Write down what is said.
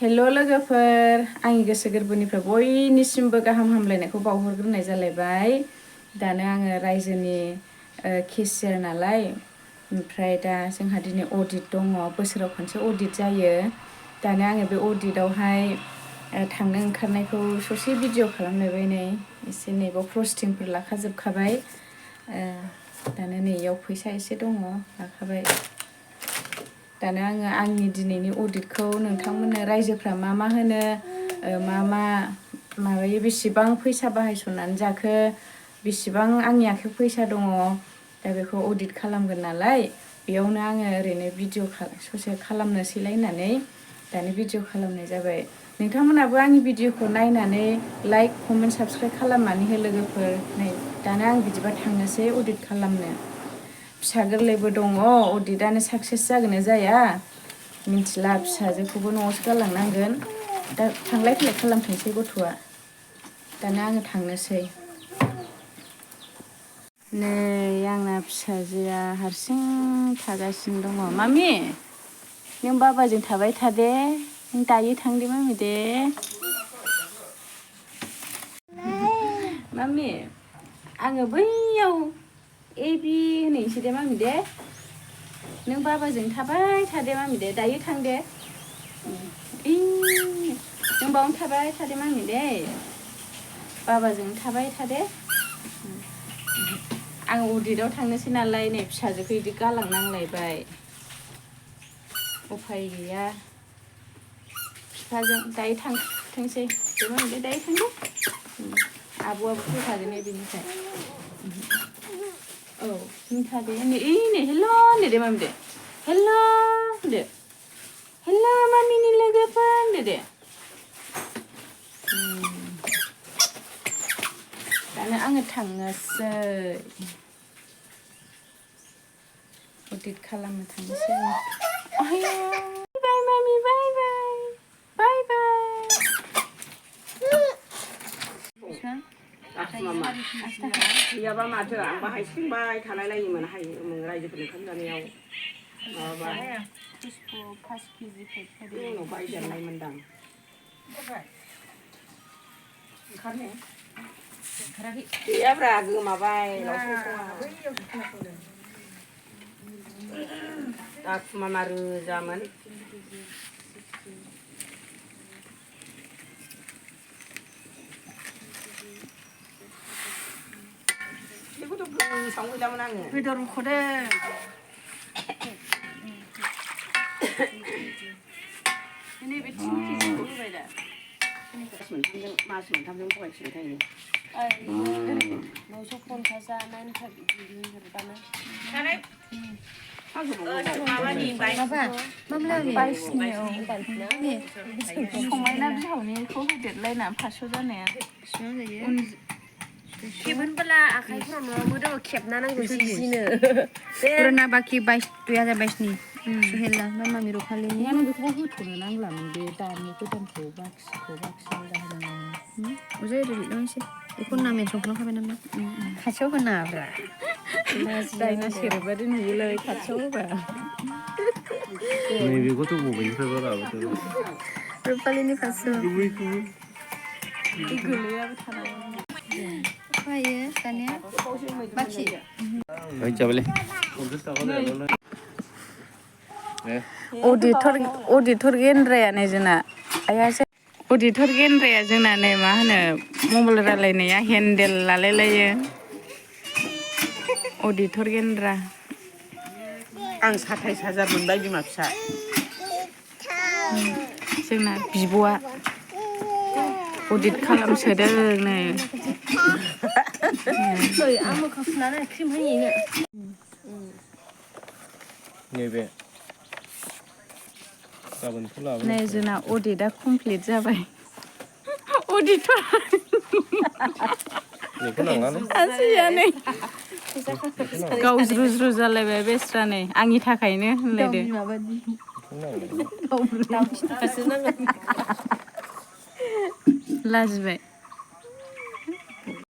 हेल' लोगोफोर आंनि गोसो गोरबोनिफ्राय बयनिसिमबो गाहाम हामलायनायखौ बावहरग्रोनाय जालायबाय। दानो आङो रायजोनि केसियार नालाय ओमफ्राय दा जोंहा दिनै अडिट दङ, बोसोराव खनसे अडिट जायो। दानो आङो बे अडिटआवहाय थांनो ओंखारनायखौ ससे भिडिअ खालामलायबाय नै एसे नैबाव फ्रस्टिंफोर लाखाजोबखाबाय। दानो नैयाव फैसा एसे दङ लाखाबाय। दानो आङो आंनि दिनैनि अडिटखौ नोंथांमोननो रायजोफ्रा मा मा होनो मा माबायो बेसेबां फैसा बाहायसननानै जाखो बेसेबां आंनि आखायाव फैसा दङ दा बेखौ अडिट खालामगोन नालाय बेयावनो आङो ओरैनो भिडिअ ससे खालामनोसैलाय होननानै दानो भिडिअ खालामनाय जाबाय। नोंथांमोनहाबो आंनि भिडिअखौ नायनानै लाइक कमेन्ट साबस्क्राइब खालामनानै हो लोगोफोर। नै दानो आं बिदिबा थांनोसै अडिट खालामनो। फिसा गोरलैबो दङ, अडिटआनो साक्सेस जागोन ना जाया मिथिला। फिसाजोखौबो न'आवसो गालांनांगोन। दा थांलाय फैलाय खालामथोंसै गथ'आ। दानो आङो थांनोसै। नै आंना फिसाजोआ हारसिं थागासिनो दङ। मामि नों बाबाजों थाबाय थादे, नों दायो थांदे मामि दे। मामि आङो बैयाव ए बि होनैसै दे मामि दे। नों बाबाजों थाबाय थादे मामि दे, दायो थां दे। नों बावनो थाबाय थादे मामि दे, बाबाजों थाबाय थादे। आं अडिटआव थांनोसै नालाय नै फिसाजोखौ बिदि गालांनांलायबाय। उफाय गैया बिफाजों दायो थांथोंसै दे मामि दे, दायो थांदे। आब'आबो फैखागोन बेनिफ्राय। औ नों थादे नै हेल' होनदो दे मामि दे, हेल' होनदो, हेल' मामिनि लोगोफोर होनदो दे। दानो आङो थांनोसै अडिट खालामनो थांनोसै आङो। बाय मामि बाय बाय बाय बाय। गैयाबा माथो आं बाहाय सोंबाय थालाय लायोमोन रायजोफोर ओंखाम जानायाव माबाबा 5 केजि उनाव बायदेरनाय मोनदां। ओंखारनो गैयाब्रा गोमाबाय दाखुमा मा रोजामोन। बेखौथ' गोसोआवनो गैलामोन आङो। बेदर रुख'दों। नैबे 10 केजिखौ होबाय दा। मास मोनथामजों फरायफिनखायो। 950 दानो। समायना बिहावनिखौ होदेरलायना 500 जानाया खेबोनबोला आखाइफोरावनो मोदोमाव खेबना नांगौ जिनो। पुराना बाखि 2022 नि सुहेला मामा मिरु खालिनि आं बेखौबो होथ'नो नांलामोन बे दानि गोदानखौ बाखिखौ दाहोदों। अजय रिलिट नोंसै बेखौ ना मेनसन खालामखाबाय नामा? खाथियाव होनाब्रा दायना सेरेबारि नुयोलै खाथियाव होबा। नैबेखौथ' बबेनिफ्रायबा लाबोदों रुपालिनि फारसे गोलैयाबो थानांगौ। फायो दानिया बाखि जाबायलै 50 थाखा अडिटर गेन्द्रायानो जोंना आइयासो अडिटर गेन्द्राया जोंना नै मा होनो मबाइल रायलायनाया हेन्देल लालायलायो। अडिटर गेन्द्रा आं 27,000 मोनबाय बिमा फिसा। जोंना बिब'आ अडिट खालामसोदों नै। आं मोखां सुनानै क्रिम होयो। नैबे गाबोनथ' लाबोनो नै जोंना अडिटआ कमप्लिट जाबाय। अडिटर बेखौ नांलालै आसैयानो गावज्रु ज्रु जालायबाय बेस्रा नै आंनि थाखायनो होनलायदो। लाजिबाय।